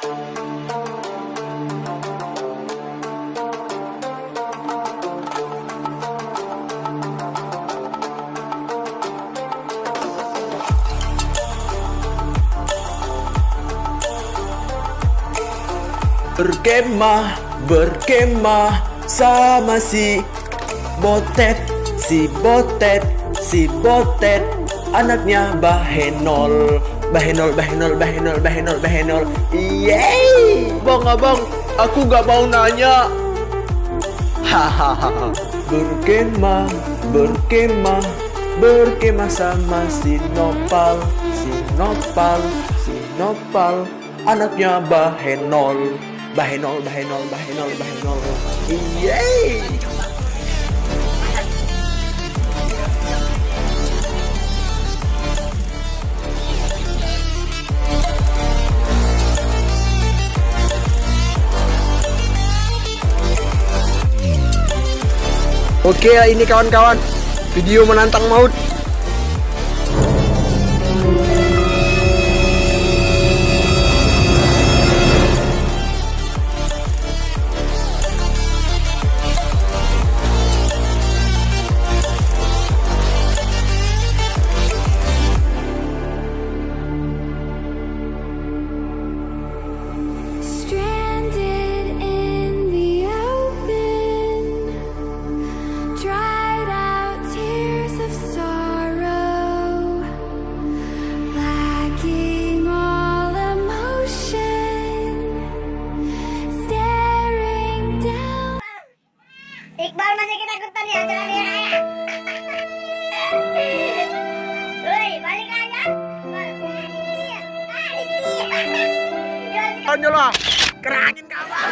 Berkemah, berkemah sama si botet, si botet, si botet. Anaknya bahenol, bahenol, bahenol, bahenol, bahenol, bahenol. Yeay! Bang, abang, aku gak mau nanya. Hahaha. Berkemah, berkemah, berkemah sama si nopal, si nopal, si nopal. Anaknya bahenol, bahenol, bahenol, bahenol, bahenol. Yeay! Oke, ini kawan-kawan, video menantang maut. Iqbal masih ketakutan ya, jangan ya. Woi, balik aja. Aditya. Ayo lah, kerangin kawan.